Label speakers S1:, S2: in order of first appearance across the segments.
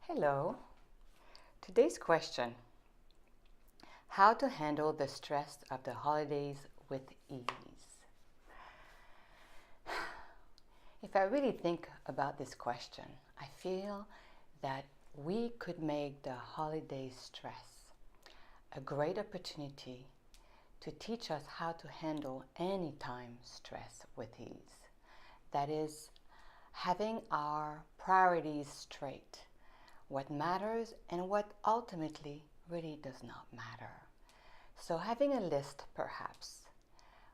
S1: Hello. Today's question: how to handle the stress of the holidays with ease? If I really think about this question, I feel that we could make the holiday stress a great opportunity to teach us how to handle anytime stress with ease. That is, having our priorities straight, what matters and what ultimately really does not matter. So having a list, perhaps,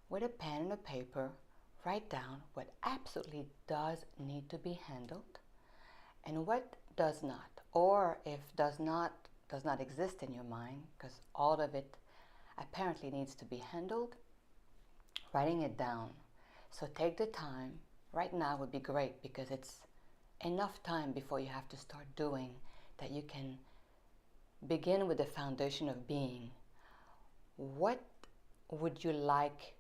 S1: with a pen and a paper, write down what absolutely does need to be handled and what does not, or if does not exist in your mind, because all of it apparently needs to be handled, writing it down. So take the time. Right now would be great because it's enough time before you have to start doing that you can begin with the foundation of being. What would you like,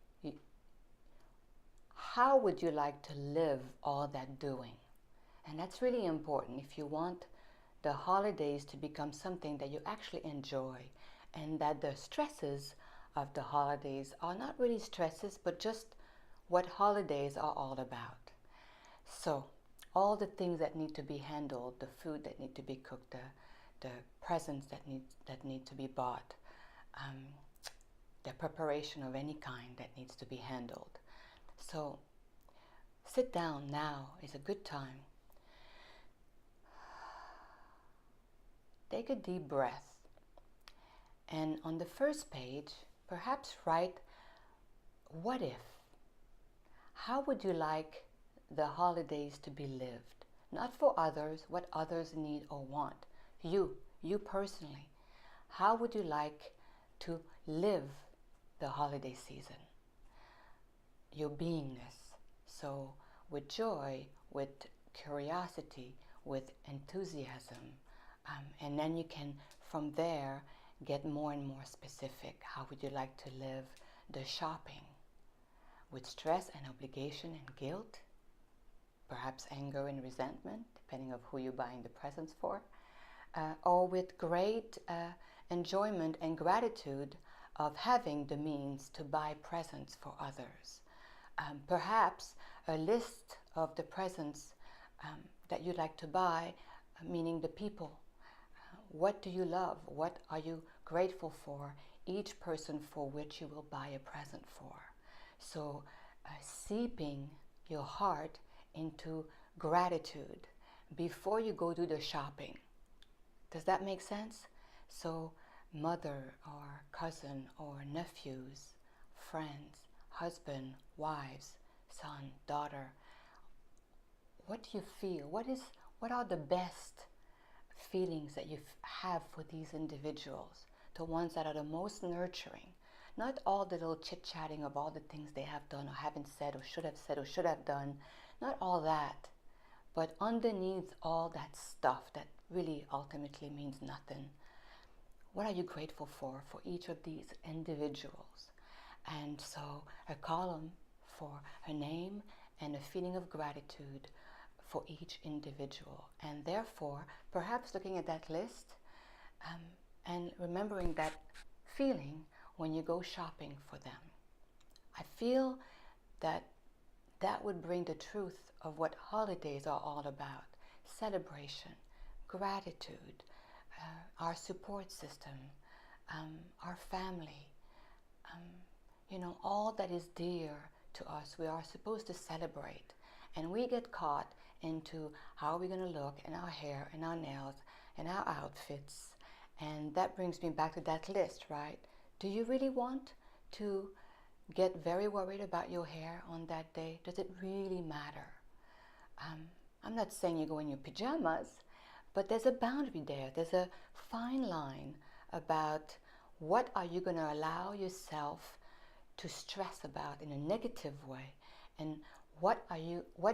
S1: how would you like to live all that doing? And that's really important if you want the holidays to become something that you actually enjoy, and that the stresses of the holidays are not really stresses, but just what holidays are all about. So all the things that need to be handled, the food that need to be cooked, the presents that need to be bought, the preparation of any kind that needs to be handled. So sit down. Now is a good time. Take a deep breath, and on the first page, perhaps write, what if? How would you like the holidays to be lived? Not for others, what others need or want. You personally. How would you like to live the holiday season? Your beingness. So with joy, with curiosity, with enthusiasm. And then you can, from there, get more and more specific. How would you like to live the shopping? With stress and obligation and guilt, perhaps anger and resentment, depending on who you're buying the presents for, or with great enjoyment and gratitude of having the means to buy presents for others. Perhaps a list of the presents that you'd like to buy, meaning the people. What do you love? What are you grateful for? Each person for which you will buy a present for. So seeping your heart into gratitude before you go do the shopping. Does that make sense? So mother or cousin or nephews, friends, husband, wives, son, daughter. What do you feel? What are the best feelings that you have for these individuals? The ones that are the most nurturing. Not all the little chit-chatting of all the things they have done or haven't said or should have done. Not all that. But underneath all that stuff that really ultimately means nothing, what are you grateful for each of these individuals? And so a column for her name and a feeling of gratitude for each individual. And therefore, perhaps looking at that list and remembering that feeling when you go shopping for them. I feel that that would bring the truth of what holidays are all about. Celebration, gratitude, our support system, our family, all that is dear to us, we are supposed to celebrate. And we get caught into how are we going to look, and our hair, and our nails, and our outfits. And that brings me back to that list, right? Do you really want to get very worried about your hair on that day? Does it really matter? I'm not saying you go in your pajamas, but there's a boundary there. There's a fine line about what are you going to allow yourself to stress about in a negative way, and what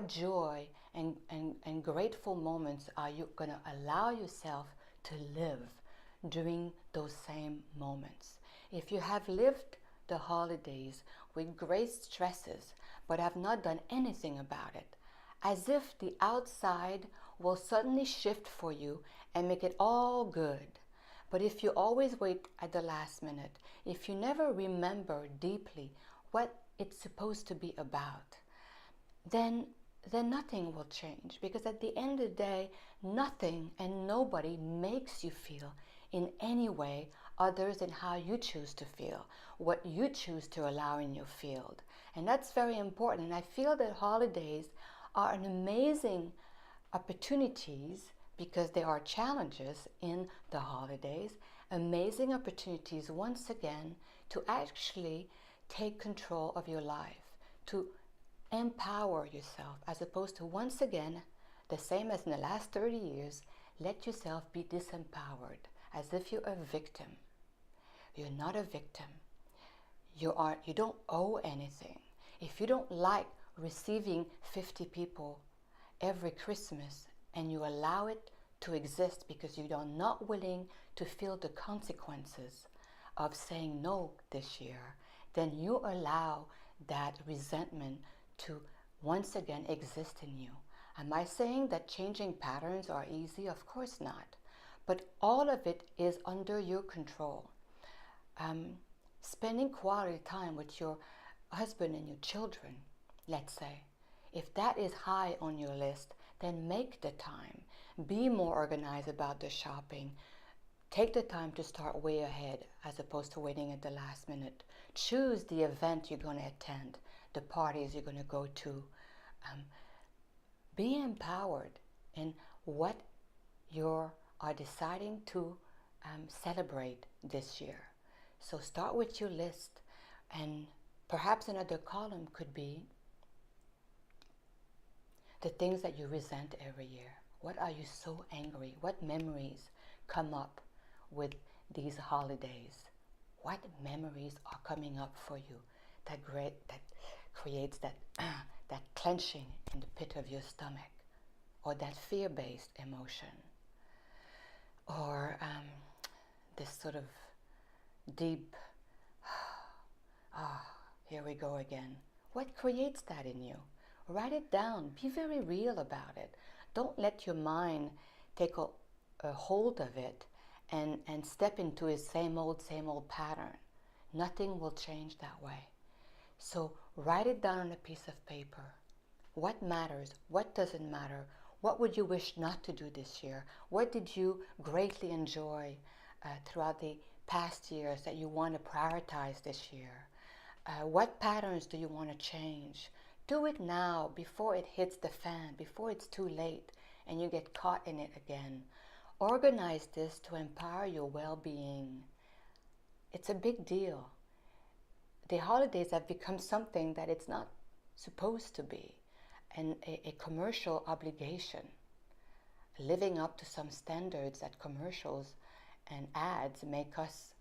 S1: joy and grateful moments are you going to allow yourself to live during those same moments. If you have lived the holidays with great stresses but have not done anything about it, as if the outside will suddenly shift for you and make it all good. But if you always wait at the last minute, if you never remember deeply what it's supposed to be about, then nothing will change, because at the end of the day, nothing and nobody makes you feel in any way other than how you choose to feel, what you choose to allow in your field. And that's very important. And I feel that holidays are an amazing opportunities, because there are challenges in the holidays, amazing opportunities once again to actually take control of your life, to empower yourself, as opposed to once again, the same as in the last 30 years, let yourself be disempowered as if you're a victim. You're not a victim. You don't owe anything. If you don't like receiving 50 people every Christmas and you allow it to exist because you are not willing to feel the consequences of saying no this year, then you allow that resentment to once again exist in you. Am I saying that changing patterns are easy? Of course not. But all of it is under your control. Spending quality time with your husband and your children, let's say, if that is high on your list, then make the time. Be more organized about the shopping. Take the time to start way ahead as opposed to waiting at the last minute. Choose the event you're going to attend, the parties you're going to go to. Be empowered in what you are deciding to celebrate this year. So start with your list, and perhaps another column could be the things that you resent every year. What are you so angry? What memories come up with these holidays? What memories are coming up for you that creates that that clenching in the pit of your stomach, or that fear-based emotion, or this sort of deep, here we go again. What creates that in you? Write it down. Be very real about it. Don't let your mind take a hold of it and step into a same old pattern. Nothing will change that way. So write it down on a piece of paper. What matters? What doesn't matter? What would you wish not to do this year? What did you greatly enjoy throughout the past years that you want to prioritize this year? What patterns do you want to change? Do it now before it hits the fan, before it's too late and you get caught in it again. Organize this to empower your well-being. It's a big deal. The holidays have become something that it's not supposed to be, and a commercial obligation, living up to some standards that commercials and ads make us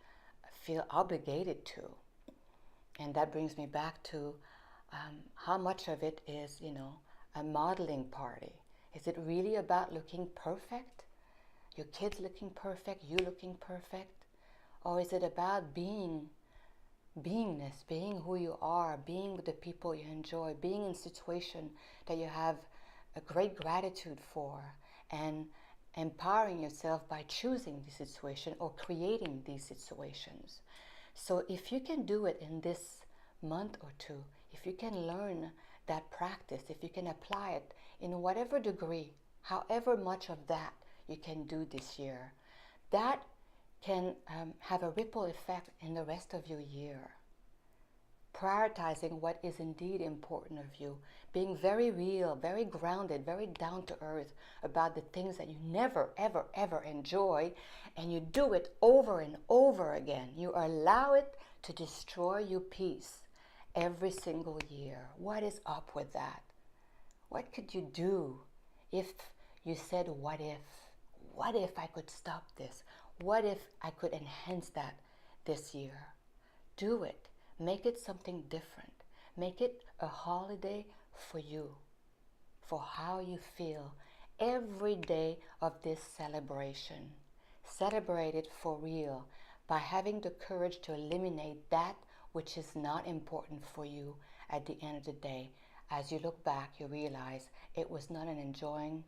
S1: feel obligated to. And that brings me back to how much of it is, a modeling party. Is it really about looking perfect? Your kids looking perfect, you looking perfect? Or is it about beingness, being who you are, being with the people you enjoy, being in a situation that you have a great gratitude for, and empowering yourself by choosing the situation or creating these situations? So if you can do it in this month or two, if you can learn that practice, if you can apply it in whatever degree, however much of that you can do this year, that can have a ripple effect in the rest of your year. Prioritizing what is indeed important of you, being very real, very grounded, very down to earth about the things that you never, ever, ever enjoy, and you do it over and over again. You allow it to destroy your peace every single year. What is up with that? What could you do if you said, what if? What if I could stop this? What if I could enhance that this year? Do it. Make it something different. Make it a holiday for you, for how you feel every day of this celebration. Celebrate it for real by having the courage to eliminate that which is not important for you at the end of the day. As you look back, you realize it was not an enjoying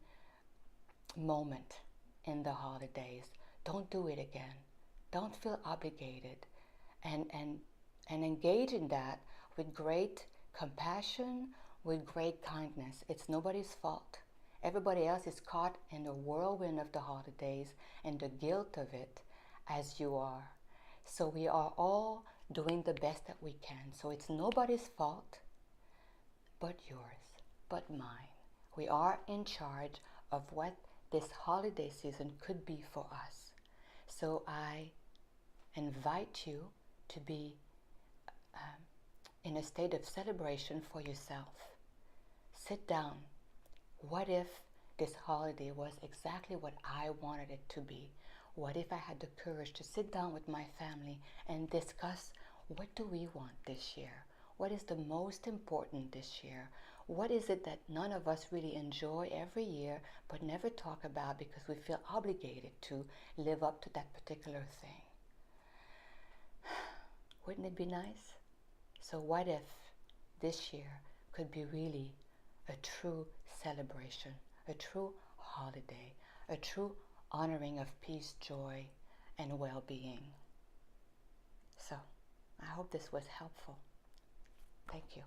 S1: moment in the holidays. Don't do it again. Don't feel obligated, and engage in that with great compassion, with great kindness. It's nobody's fault. Everybody else is caught in the whirlwind of the holidays and the guilt of it, as you are. So we are all doing the best that we can. So it's nobody's fault but yours, but mine. We are in charge of what this holiday season could be for us. So I invite you to be in a state of celebration for yourself. Sit down. What if this holiday was exactly what I wanted it to be? What if I had the courage to sit down with my family and discuss, what do we want this year? What is the most important this year? What is it that none of us really enjoy every year but never talk about because we feel obligated to live up to that particular thing? Wouldn't it be nice? So what if this year could be really a true celebration, a true holiday, a true honoring of peace, joy, and well-being? So I hope this was helpful. Thank you.